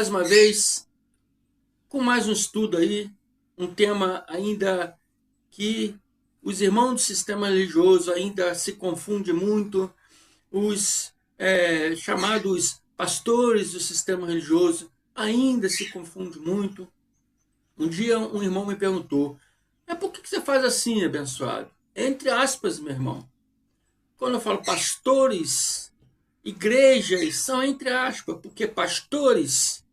mais uma vez com mais um estudo aí, um tema ainda que os irmãos do sistema religioso ainda se confundem muito, os chamados pastores do sistema religioso ainda se confundem muito. Um dia um irmão me perguntou, por que você faz assim, abençoado? Entre aspas, meu irmão. Quando eu falo pastores, igrejas, são entre aspas, porque pastores,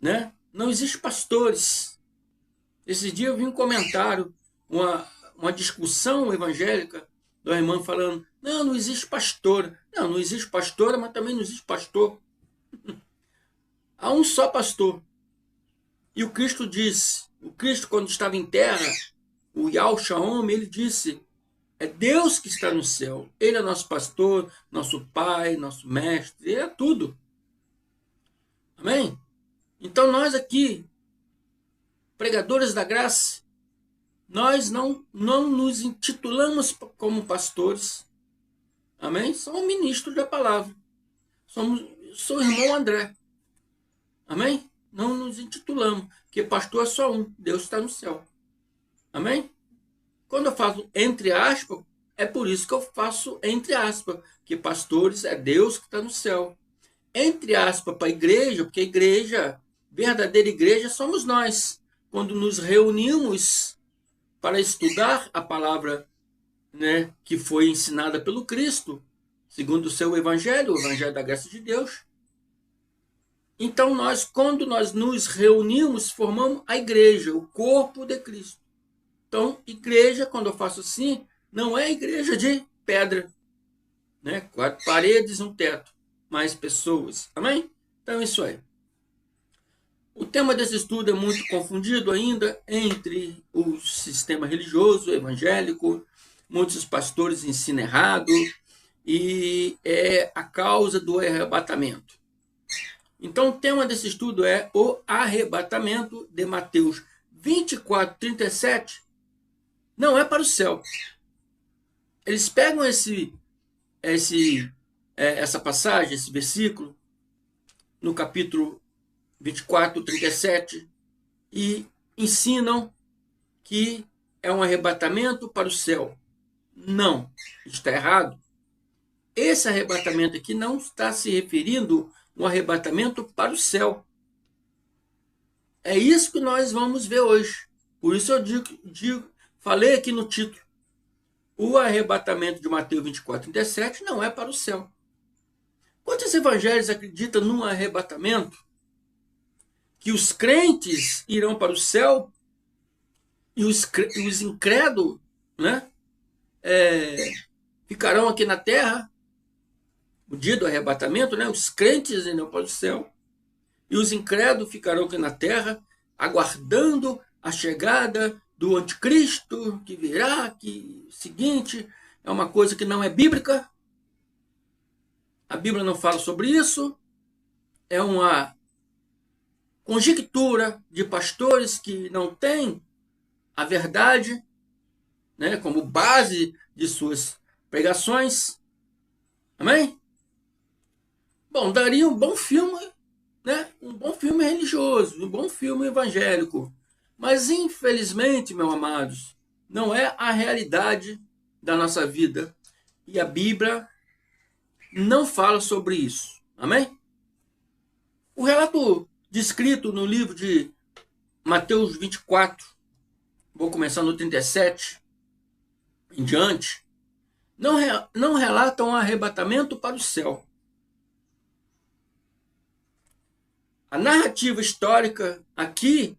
né? Não existe pastores. Esse dia eu vi um comentário, uma discussão evangélica do irmão falando, não existe pastora. Não existe pastora, mas também não existe pastor. Há um só pastor. E o Cristo disse, o Cristo quando estava em terra, o Yahweh Shalom, ele disse, é Deus que está no céu. Ele é nosso pastor, nosso pai, nosso mestre, ele é tudo. Amém? Então nós aqui, pregadores da graça, nós não nos intitulamos como pastores. Amém? Somos ministros da palavra. Sou o irmão André. Amém? Não nos intitulamos, porque pastor é só um, Deus está no céu. Amém? Quando eu faço entre aspas, é por isso que eu faço entre aspas, que pastores é Deus que está no céu. Entre aspas para a igreja, porque a igreja, verdadeira igreja, somos nós. Quando nos reunimos para estudar a palavra, né, que foi ensinada pelo Cristo, segundo o seu evangelho, o evangelho da graça de Deus. Então quando nós nos reunimos, formamos a igreja, o corpo de Cristo. Então, igreja, quando eu faço assim, não é igreja de pedra, né? 4 paredes, um teto, mais pessoas. Amém? Então é isso aí. O tema desse estudo é muito confundido ainda entre o sistema religioso, evangélico, muitos pastores ensinam errado, e é a causa do arrebatamento. Então o tema desse estudo é o arrebatamento de Mateus 24, 37, não é para o céu. Eles pegam essa passagem, esse versículo, no capítulo 24, 37, e ensinam que é um arrebatamento para o céu. Não, está errado. Esse arrebatamento aqui não está se referindo a um arrebatamento para o céu. É isso que nós vamos ver hoje. Por isso eu falei aqui no título. O arrebatamento de Mateus 24, 37 não é para o céu. Quantos evangelhos acreditam num arrebatamento que os crentes irão para o céu e os incrédulos, né, ficarão aqui na terra? O dia do arrebatamento, né, os crentes irão para o céu e os incrédulos ficarão aqui na terra aguardando a chegada do anticristo que virá, que seguinte, é uma coisa que não é bíblica. A Bíblia não fala sobre isso. É uma conjectura de pastores que não têm a verdade, né, como base de suas pregações. Amém? Bom, daria um bom filme, né? Um bom filme religioso, um bom filme evangélico. Mas, infelizmente, meus amados, não é a realidade da nossa vida. E a Bíblia não fala sobre isso. Amém? O relato descrito no livro de Mateus 24, vou começar no 37 em diante, não relata um arrebatamento para o céu. A narrativa histórica aqui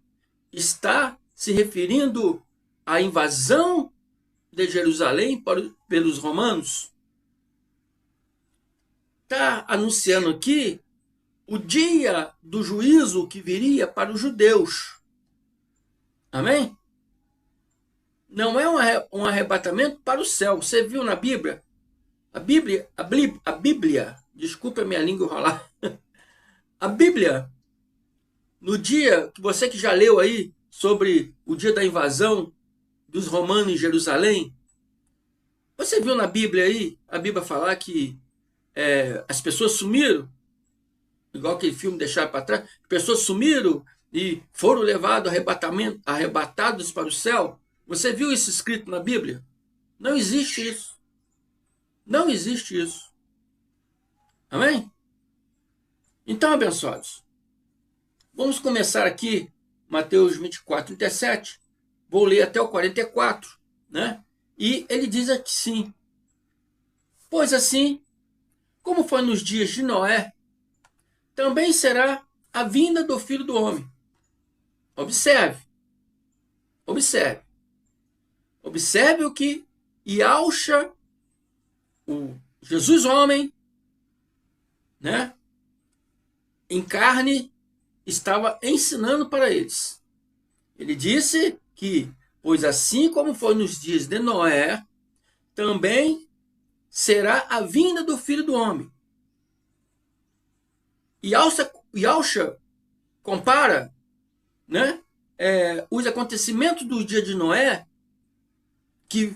está se referindo à invasão de Jerusalém pelos romanos. Está anunciando aqui o dia do juízo que viria para os judeus. Amém? Não é um arrebatamento para o céu. Você viu na Bíblia? A Bíblia, desculpa a minha língua rolar. A Bíblia, no dia que você que já leu aí sobre o dia da invasão dos romanos em Jerusalém, você viu na Bíblia aí, a Bíblia falar que as pessoas sumiram? igual aquele filme Deixar para Trás, pessoas sumiram e foram levados arrebatados para o céu. Você viu isso escrito na Bíblia? Não existe isso. Não existe isso. Amém? Então, abençoados, vamos começar aqui, Mateus 24, 37. Vou ler até o 44, né? E ele diz assim: pois assim, como foi nos dias de Noé, também será a vinda do Filho do Homem. Observe, observe. Observe o que Yahshua, o Jesus homem, né, em carne, estava ensinando para eles. Ele disse que, pois assim como foi nos dias de Noé, também será a vinda do Filho do Homem. Yahshua compara, né, os acontecimentos do dia de Noé, que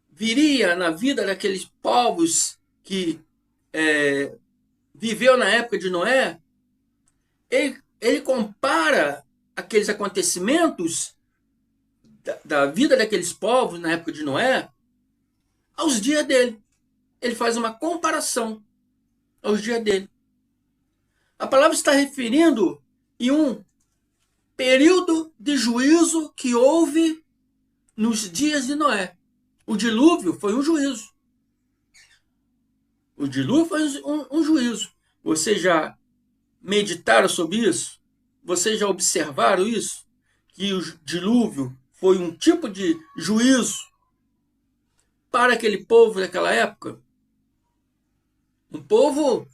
viria na vida daqueles povos que viveu na época de Noé. Ele compara aqueles acontecimentos da vida daqueles povos na época de Noé aos dias dele. Ele faz uma comparação aos dias dele. A palavra está referindo em um período de juízo que houve nos dias de Noé. O dilúvio foi um juízo. O dilúvio foi um juízo. Você já meditaram sobre isso? Vocês já observaram isso? Que o dilúvio foi um tipo de juízo para aquele povo daquela época? Um povo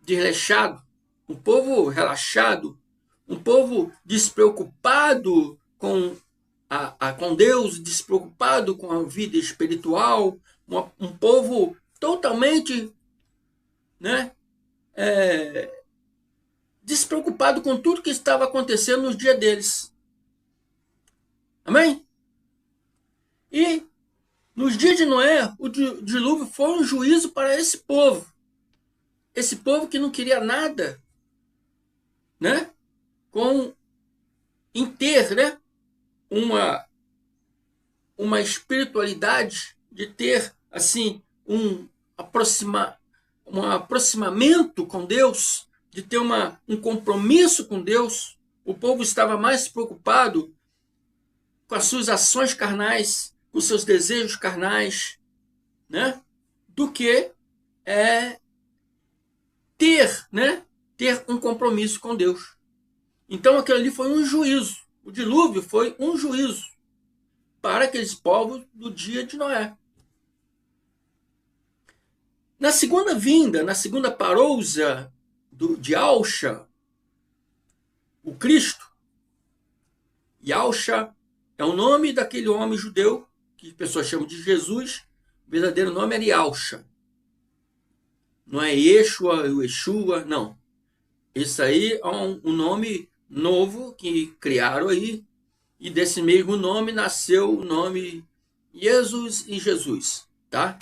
desleixado, um povo relaxado, um povo despreocupado com Deus, despreocupado com a vida espiritual, um povo totalmente, né, despreocupado com tudo que estava acontecendo nos dias deles. Amém? E nos dias de Noé, o dilúvio foi um juízo para esse povo. Esse povo que não queria nada, né, em ter, né, uma espiritualidade, de ter assim um aproximamento com Deus, de ter um compromisso com Deus. O povo estava mais preocupado com as suas ações carnais, com seus desejos carnais, né, do que ter um compromisso com Deus. Então aquilo ali foi um juízo. O dilúvio foi um juízo para aqueles povos do dia de Noé. Na segunda vinda, na segunda parousia de Yahshua, o Cristo, Yahshua é o nome daquele homem judeu que as pessoas chamam de Jesus. O verdadeiro nome era Yahshua. Não é Yeshua, não. Isso aí é um nome novo que criaram aí, e desse mesmo nome nasceu o nome Jesus e Jesus, tá?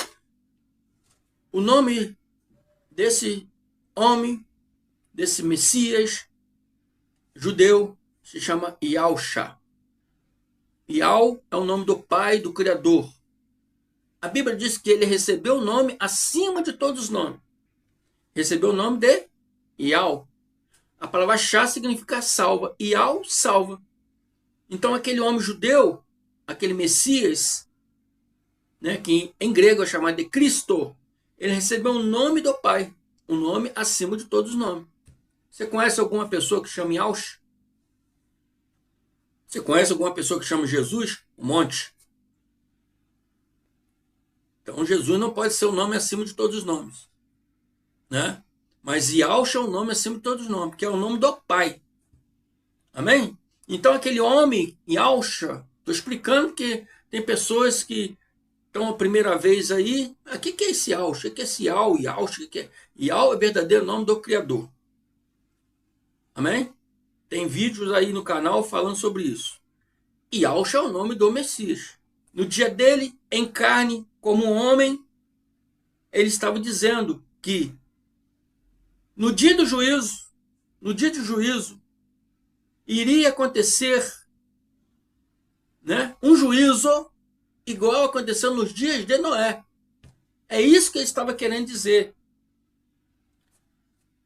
O nome desse homem, desse Messias judeu, se chama Yahshua. Yah é o nome do Pai, do Criador. A Bíblia diz que ele recebeu o nome acima de todos os nomes. Recebeu o nome de Yah. A palavra Shá significa salva. Yah salva. Então aquele homem judeu, aquele Messias, né, que em grego é chamado de Cristo, ele recebeu o nome do Pai, um nome acima de todos os nomes. Você conhece alguma pessoa que chama Yahshua? Você conhece alguma pessoa que chama Jesus? Um monte. Então Jesus não pode ser o nome acima de todos os nomes, né? Mas Yahshua é o nome acima de todos os nomes, que é o nome do Pai. Amém? Então aquele homem, Yahshua, estou explicando que tem pessoas que estão a primeira vez aí. O que é esse Yahshua? O que é esse Yahshua? Yah é o verdadeiro nome do Criador. Amém? Tem vídeos aí no canal falando sobre isso. Yahshua é o nome do Messias. No dia dele, em carne, como homem, ele estava dizendo que No dia do juízo, no dia do juízo, iria acontecer, né, um juízo igual aconteceu nos dias de Noé. É isso que ele estava querendo dizer.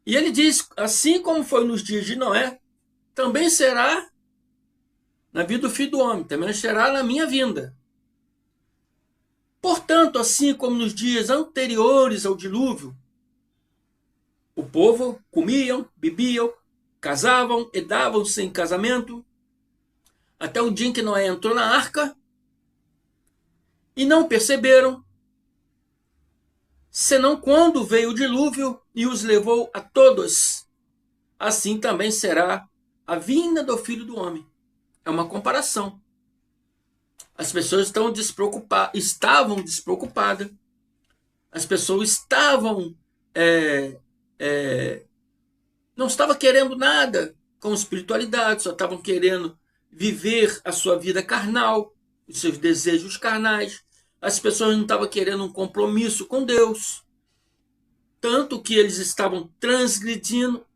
E ele diz, assim como foi nos dias de Noé, também será na vida do Filho do Homem, também será na minha vinda. Portanto, assim como nos dias anteriores ao dilúvio, o povo comiam, bebiam, casavam e davam-se em casamento, até o dia em que Noé entrou na arca, e não perceberam, senão quando veio o dilúvio e os levou a todos. Assim também será a vinda do Filho do Homem. É uma estavam despreocupadas, as pessoas não estavam querendo nada com espiritualidade, só estavam querendo viver a sua vida carnal, os seus desejos carnais. As pessoas não estavam querendo um compromisso com Deus, tanto que eles estavam transgredindo.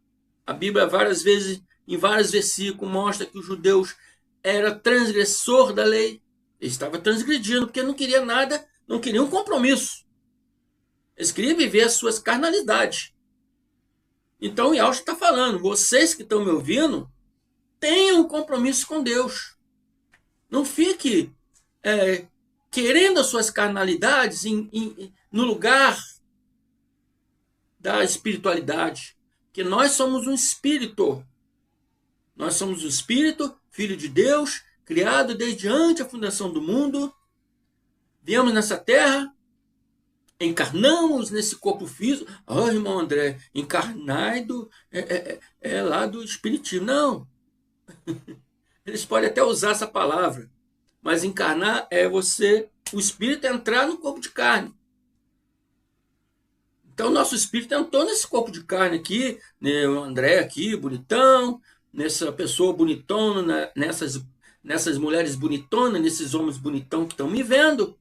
A Bíblia várias vezes, em vários versículos, mostra que os judeus eram transgressor da lei. Eles estavam transgredindo porque não queriam nada, não queriam um compromisso. Eles queriam viver as suas carnalidades. Então o Yahshua está falando, vocês que estão me ouvindo, tenham um compromisso com Deus. Não fique querendo as suas carnalidades no lugar da espiritualidade. Porque nós somos um espírito. Nós somos um espírito, filho de Deus, criado desde antes da fundação do mundo. Viemos nessa terra, encarnamos nesse corpo físico. Oh, irmão André, encarnar é lá do espiritismo. Não. Eles podem até usar essa palavra. Mas encarnar é você, o espírito entrar no corpo de carne. Então, nosso espírito entrou nesse corpo de carne aqui, né, o André aqui, bonitão, nessa pessoa bonitona, nessas mulheres bonitonas, nesses homens bonitão que estão me vendo.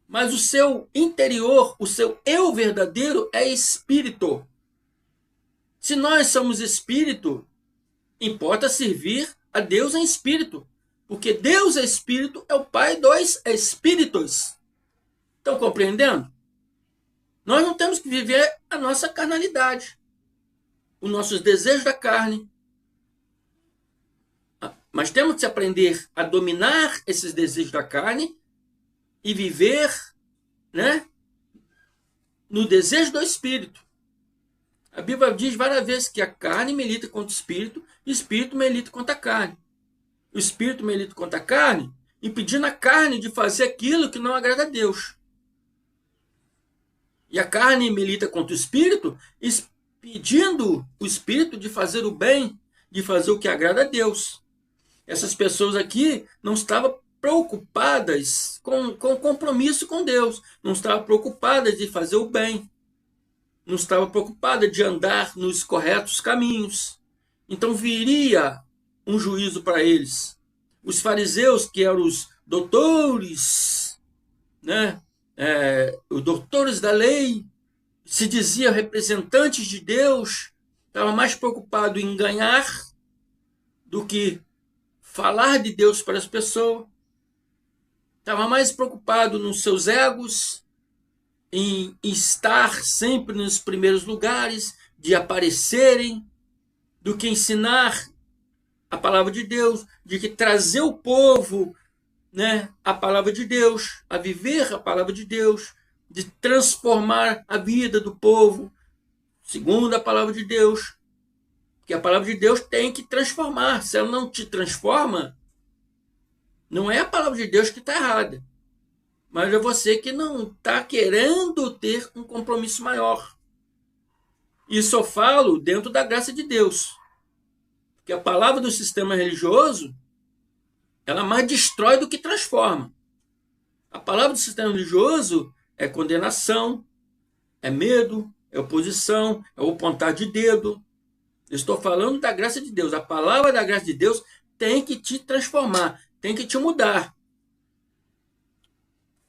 Mas o seu interior, o seu eu verdadeiro é espírito. Se nós somos espírito, importa servir a Deus em espírito. Porque Deus é espírito, é o Pai dos espíritos. Estão compreendendo? Nós não temos que viver a nossa carnalidade, os nossos desejos da carne. Mas temos que aprender a dominar esses desejos da carne e viver, né, no desejo do espírito. A Bíblia diz várias vezes que a carne milita contra o espírito e o espírito milita contra a carne. O espírito milita contra a carne, impedindo a carne de fazer aquilo que não agrada a Deus. E a carne milita contra o espírito, impedindo o espírito de fazer o bem, de fazer o que agrada a Deus. Essas pessoas aqui não estavam preocupadas com compromisso com Deus, não estavam preocupadas de fazer o bem, não estavam preocupadas de andar nos corretos caminhos. Então viria um juízo para eles. Os fariseus, que eram os doutores, né, os doutores da lei, se diziam representantes de Deus, estavam mais preocupados em ganhar do que falar de Deus para as pessoas. Estava mais preocupado nos seus egos, em estar sempre nos primeiros lugares, de aparecerem, do que ensinar a palavra de Deus, de que trazer o povo, né, a palavra de Deus, a viver a palavra de Deus, de transformar a vida do povo, segundo a palavra de Deus. Porque a palavra de Deus tem que transformar. Se ela não te transforma, não é a palavra de Deus que está errada, mas é você que não está querendo ter um compromisso maior. Isso eu falo dentro da graça de Deus. Porque a palavra do sistema religioso, ela mais destrói do que transforma. A palavra do sistema religioso é condenação, é medo, é oposição, é o apontar de dedo. Eu estou falando da graça de Deus. A palavra da graça de Deus tem que te transformar, tem que te mudar.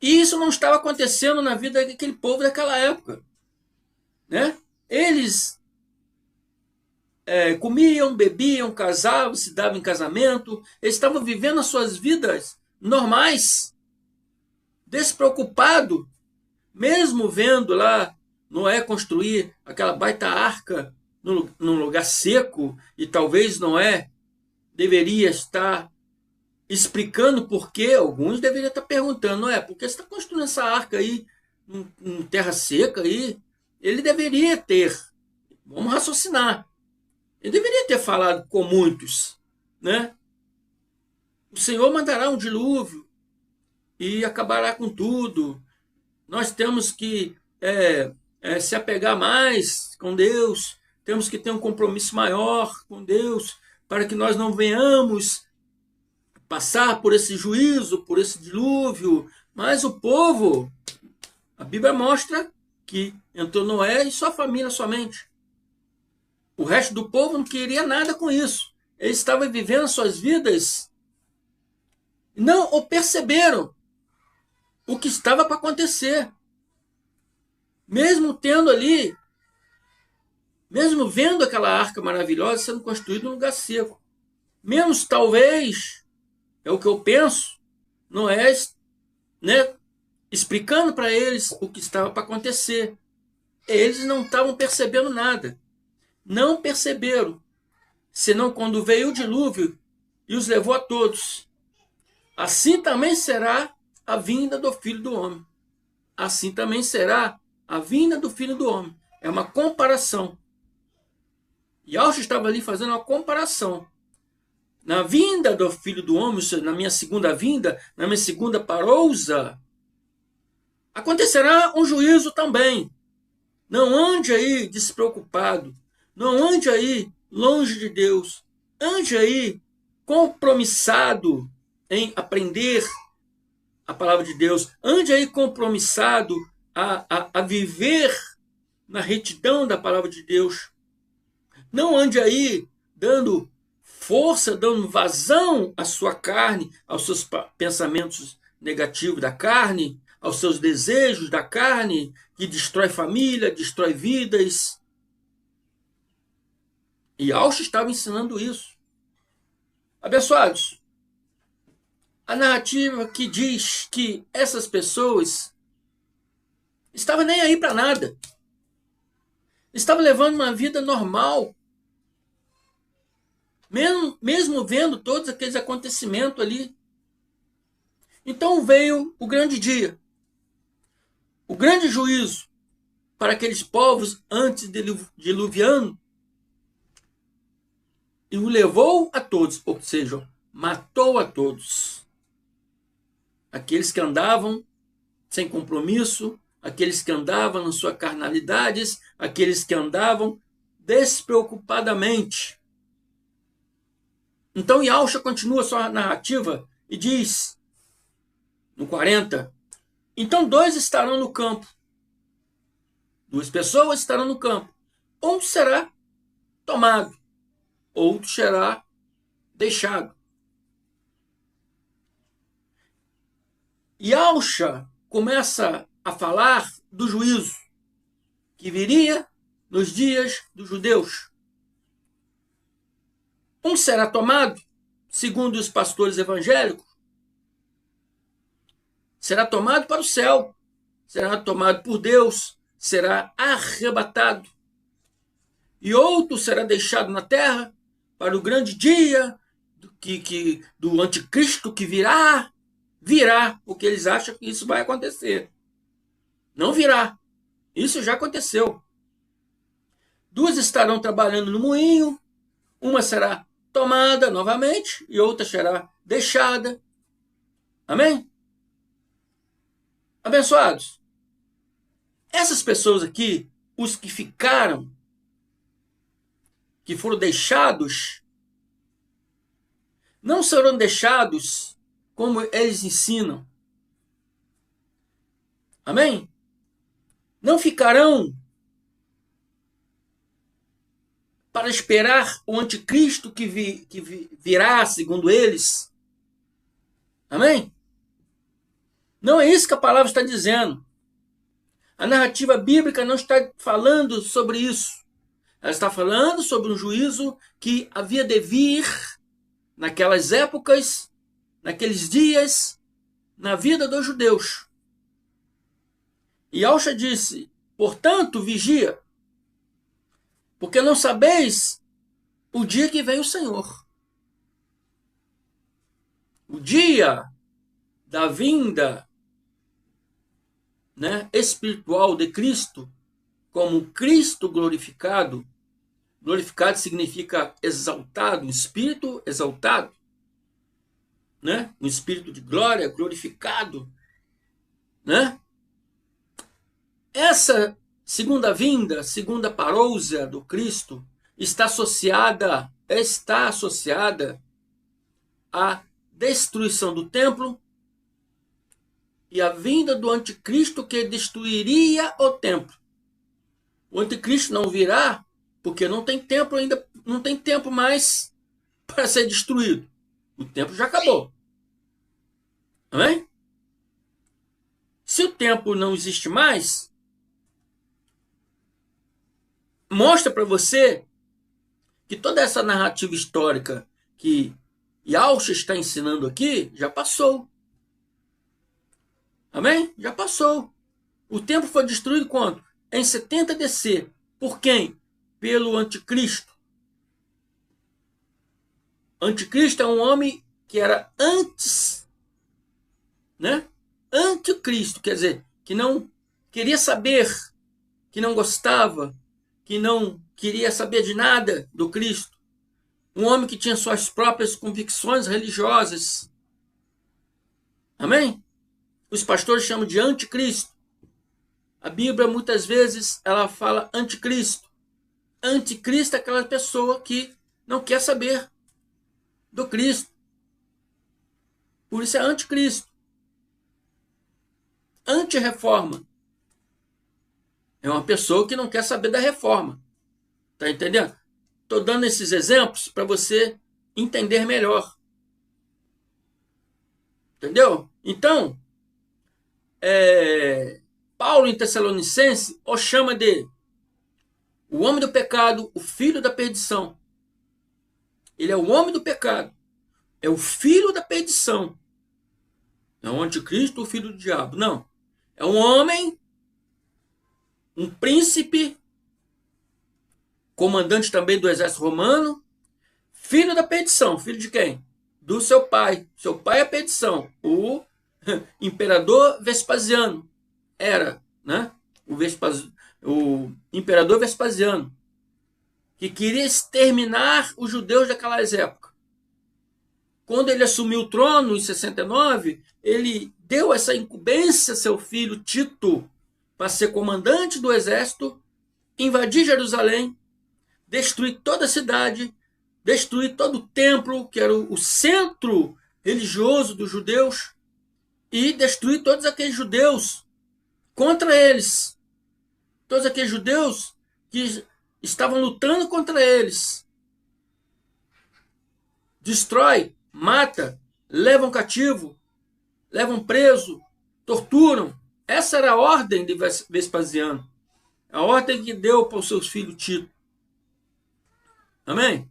E isso não estava acontecendo na vida daquele povo daquela época, né? Eles comiam, bebiam, casavam, se davam em casamento, eles estavam vivendo as suas vidas normais, despreocupado, mesmo vendo lá Noé construir aquela baita arca num lugar seco, e talvez Noé deveria estar explicando por quê, alguns deveriam estar perguntando, Noé, por que você está construindo essa arca aí em terra seca aí? Ele deveria ter, vamos raciocinar, ele deveria ter falado com muitos, né? O Senhor mandará um dilúvio e acabará com tudo. Nós temos que se apegar mais com Deus, temos que ter um compromisso maior com Deus, para que nós não venhamos passar por esse juízo, por esse dilúvio. Mas o povo, a Bíblia mostra que entrou Noé e sua família somente. O resto do povo não queria nada com isso. Eles estavam vivendo suas vidas, não o perceberam o que estava para acontecer. Mesmo tendo ali, mesmo vendo aquela arca maravilhosa sendo construída num lugar seco, menos talvez, é o que eu penso, Noé, né, explicando para eles o que estava para acontecer. Eles não estavam percebendo nada. Não perceberam, senão quando veio o dilúvio e os levou a todos. Assim também será a vinda do Filho do Homem. Assim também será a vinda do Filho do Homem. É uma comparação. E Yahshua estava ali fazendo uma comparação. Na vinda do Filho do Homem, na minha segunda vinda, na minha segunda parousa, acontecerá um juízo também. Não ande aí despreocupado. Não ande aí longe de Deus. Ande aí compromissado em aprender a palavra de Deus. Ande aí compromissado a viver na retidão da palavra de Deus. Não ande aí dando força, dando vazão à sua carne, aos seus pensamentos negativos da carne, aos seus desejos da carne, que destrói família, destrói vidas. E Yahshua estava ensinando isso. Abençoados, a narrativa que diz que essas pessoas estavam nem aí para nada. Estavam levando uma vida normal. Mesmo vendo todos aqueles acontecimentos ali. Então veio o grande dia. O grande juízo para aqueles povos antes diluviano. E o levou a todos, ou seja, matou a todos. Aqueles que andavam sem compromisso, aqueles que andavam nas suas carnalidades, aqueles que andavam despreocupadamente. Então Yahshua continua sua narrativa e diz, no 40, então 2 estarão no campo. 2 pessoas estarão no campo. Um será tomado, outro será deixado. Yahshua começa a falar do juízo que viria nos dias dos judeus. Um será tomado, segundo os pastores evangélicos, será tomado para o céu, será tomado por Deus, será arrebatado. E outro será deixado na terra para o grande dia do anticristo que virá, porque eles acham que isso vai acontecer. Não virá. Isso já aconteceu. 2 estarão trabalhando no moinho, uma será tomada novamente e outra será deixada. Amém? Abençoados, essas pessoas aqui, os que ficaram, que foram deixados, não serão deixados como eles ensinam. Amém? Não ficarão para esperar o anticristo que virá, segundo eles. Amém? Não é isso que a palavra está dizendo. A narrativa bíblica não está falando sobre isso. Ela está falando sobre um juízo que havia de vir naquelas épocas, naqueles dias, na vida dos judeus. E Yahshua disse, portanto, vigia, porque não sabeis o dia que vem o Senhor. O dia da vinda, né, espiritual de Cristo, como Cristo glorificado. Glorificado significa exaltado, um espírito exaltado, né? Um espírito de glória, glorificado, né? Essa segunda vinda, segunda parousia do Cristo, está associada à destruição do templo e à vinda do anticristo que destruiria o templo. O anticristo não virá porque não tem tempo ainda, não tem tempo mais para ser destruído. O tempo já acabou. Amém? Se o tempo não existe mais, mostra para você que toda essa narrativa histórica que Yahshua está ensinando aqui já passou. Amém? Já passou. O templo foi destruído quando? Em 70 DC. Por quem? Pelo anticristo. Anticristo é um homem que era antes, né? Anticristo, quer dizer, que não queria saber, que não gostava, que não queria saber de nada do Cristo. Um homem que tinha suas próprias convicções religiosas. Amém? Os pastores chamam de anticristo. A Bíblia muitas vezes ela fala anticristo. Anticristo é aquela pessoa que não quer saber do Cristo. Por isso é anticristo. Anti-reforma. É uma pessoa que não quer saber da reforma. Tá entendendo? Estou dando esses exemplos para você entender melhor. Entendeu? Então, Paulo em Tessalonicense o chama de o homem do pecado, o filho da perdição. Ele é o homem do pecado. É o filho da perdição. Não é o anticristo, o filho do diabo. Não. É um homem, um príncipe, comandante também do exército romano, filho da perdição. Filho de quem? Do seu pai. Seu pai é a perdição. O imperador Vespasiano. Era, né? O imperador Vespasiano, que queria exterminar os judeus daquelas épocas. Quando ele assumiu o trono em 69, ele deu essa incumbência a seu filho Tito para ser comandante do exército, invadir Jerusalém, destruir toda a cidade, destruir todo o templo, que era o centro religioso dos judeus, e destruir todos aqueles judeus contra eles. Todos aqueles judeus que estavam lutando contra eles. Destrói, mata, levam cativo, levam preso, torturam. Essa era a ordem de Vespasiano. A ordem que deu para os seus filhos Tito. Amém?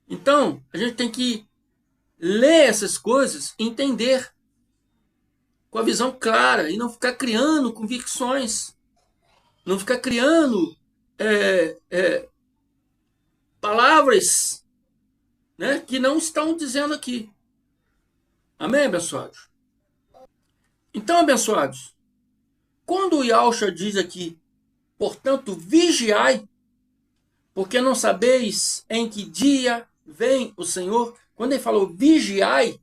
Então, a gente tem que ler essas coisas e entender com a visão clara e não ficar criando convicções. Não ficar criando palavras, né, que não estão dizendo aqui. Amém, abençoados? Então, abençoados, quando o Yahshua diz aqui, portanto, vigiai, porque não sabeis em que dia vem o Senhor, quando ele falou vigiai,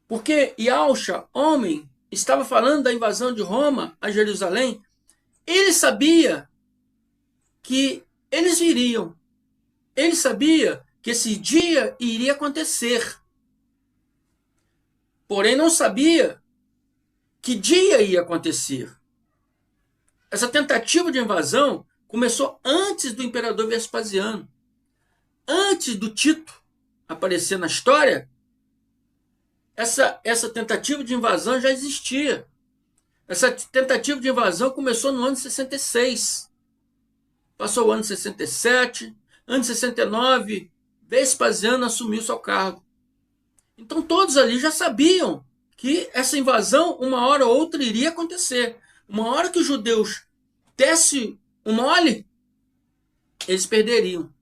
porque Yahshua, homem, estava falando da invasão de Roma a Jerusalém, ele sabia que eles viriam. Ele sabia que esse dia iria acontecer. Porém, não sabia que dia ia acontecer. Essa tentativa de invasão começou antes do imperador Vespasiano. Antes do Tito aparecer na história, essa tentativa de invasão já existia. Essa tentativa de invasão começou no ano 66. passou o ano 67, ano 69, Vespasiano assumiu seu cargo. Então todos ali já sabiam que essa invasão, uma hora ou outra, iria acontecer. Uma hora que os judeus dessem um mole, eles perderiam.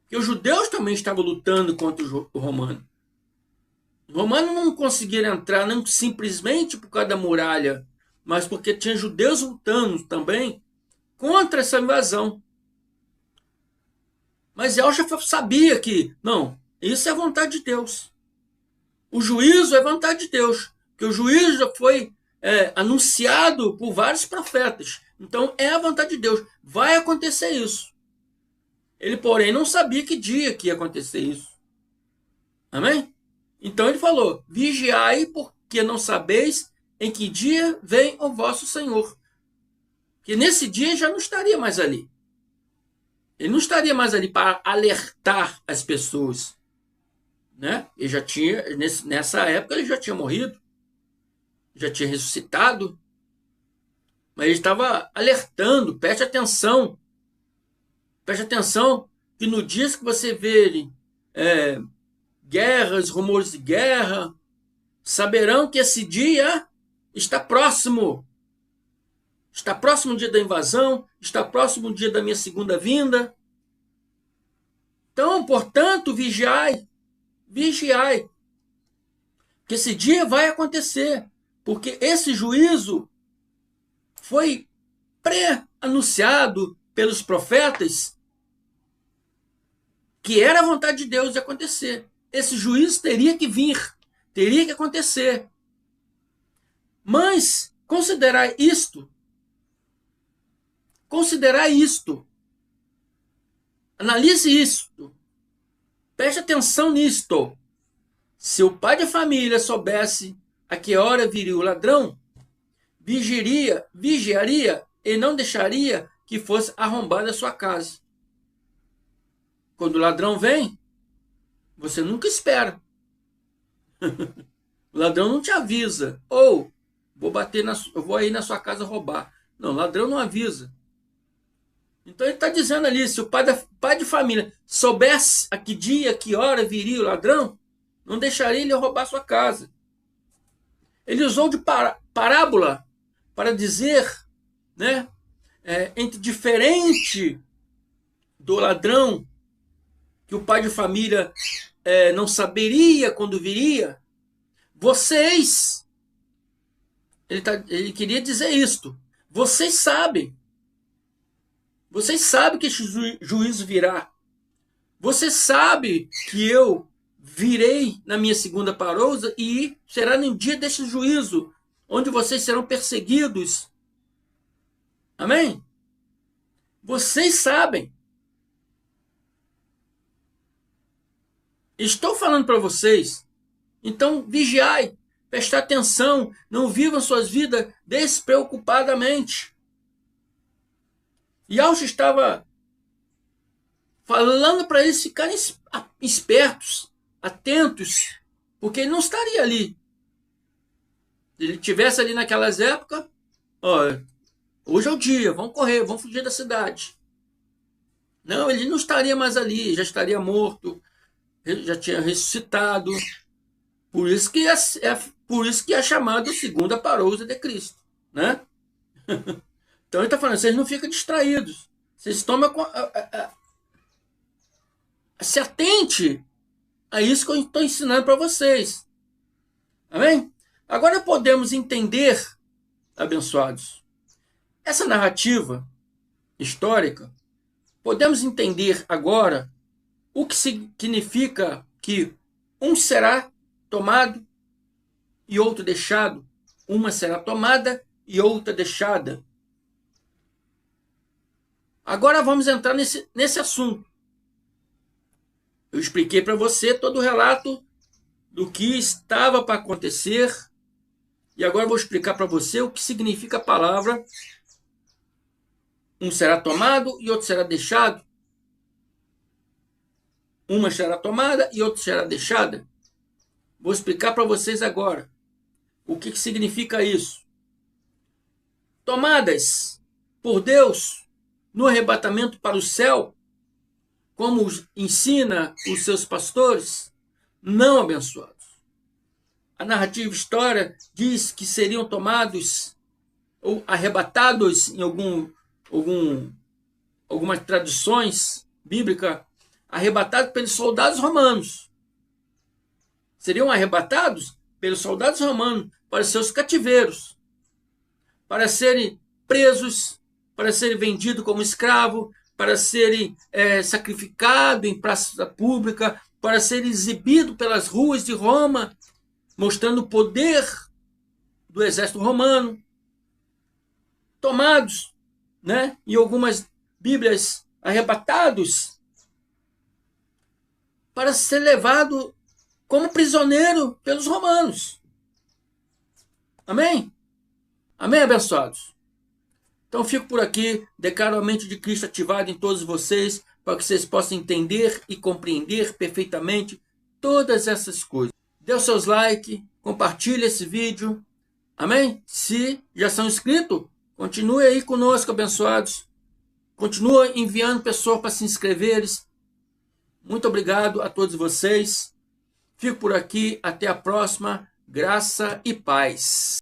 Porque os judeus também estavam lutando contra o romano. Os romanos não conseguiram entrar não simplesmente por causa da muralha, mas porque tinha judeus lutando também contra essa invasão. Mas Elcha sabia que, não, isso é vontade de Deus. O juízo é vontade de Deus. Porque o juízo já foi anunciado por vários profetas. Então é a vontade de Deus. Vai acontecer isso. Ele, porém, não sabia que dia que ia acontecer isso. Amém? Então ele falou, vigiai, porque não sabeis em que dia vem o vosso Senhor. Que nesse dia já não estaria mais ali. Ele não estaria mais ali para alertar as pessoas. Né? Ele já tinha, nessa época ele já tinha morrido, já tinha ressuscitado, mas ele estava alertando, preste atenção que no dia que você vê guerras, rumores de guerra, saberão que esse dia está próximo o dia da invasão, está próximo o dia da minha segunda vinda. Então, portanto, vigiai, que esse dia vai acontecer, porque esse juízo foi pré-anunciado pelos profetas que era a vontade de Deus de acontecer. Esse juízo teria que vir, teria que acontecer. Mas considerar isto, analise isto, preste atenção nisto. Se o pai de família soubesse a que hora viria o ladrão, vigiaria e não deixaria que fosse arrombada a sua casa. Quando o ladrão vem, você nunca espera. O ladrão não te avisa. Ou, eu vou aí na sua casa roubar. Não, o ladrão não avisa. Então ele está dizendo ali, se o pai de família soubesse a que dia, que hora viria o ladrão, não deixaria ele roubar sua casa. Ele usou de parábola para dizer, né, entre diferente do ladrão, que o pai de família não saberia quando viria, vocês, ele queria dizer isto, vocês sabem que esse juízo virá, você sabe que eu virei na minha segunda parousa e será no dia deste juízo, onde vocês serão perseguidos. Amém? Vocês sabem. Estou falando para vocês. Então, vigiai, prestai atenção, não vivam suas vidas despreocupadamente. E Elcha estava falando para eles ficarem espertos, atentos, porque ele não estaria ali. Se ele estivesse ali naquelas épocas, hoje é o dia, vamos correr, vamos fugir da cidade. Não, ele não estaria mais ali, já estaria morto, já tinha ressuscitado. Por isso que é chamado segunda parousa de Cristo, né? Então ele está falando, vocês não ficam distraídos, vocês tomam se atente a isso que eu estou ensinando para vocês. Amém? Agora podemos entender, abençoados, essa narrativa histórica, podemos entender agora o que significa que um será tomado e outro deixado, uma será tomada e outra deixada. Agora vamos entrar nesse assunto. Eu expliquei para você todo o relato do que estava para acontecer e agora vou explicar para você o que significa a palavra um será tomado e outro será deixado. Uma será tomada e outra será deixada. Vou explicar para vocês agora o que significa isso. Tomadas por Deus no arrebatamento para o céu, como ensina os seus pastores? Não, abençoados. A narrativa história diz que seriam tomados ou arrebatados em algumas tradições bíblicas, arrebatados pelos soldados romanos. Seriam arrebatados pelos soldados romanos para seus cativeiros, para serem presos, para serem vendidos como escravo, para serem sacrificados em praça pública, para serem exibidos pelas ruas de Roma, mostrando o poder do exército romano, tomados, né, em algumas Bíblias, arrebatados, para ser levado como prisioneiro pelos romanos. Amém? Amém, abençoados? Então fico por aqui, declaro a mente de Cristo ativada em todos vocês, para que vocês possam entender e compreender perfeitamente todas essas coisas. Dê os seus likes, compartilhe esse vídeo. Amém? Se já são inscritos, continue aí conosco, abençoados. Continua enviando pessoas para se inscreverem. Muito obrigado a todos vocês. Fico por aqui. Até a próxima. Graça e paz.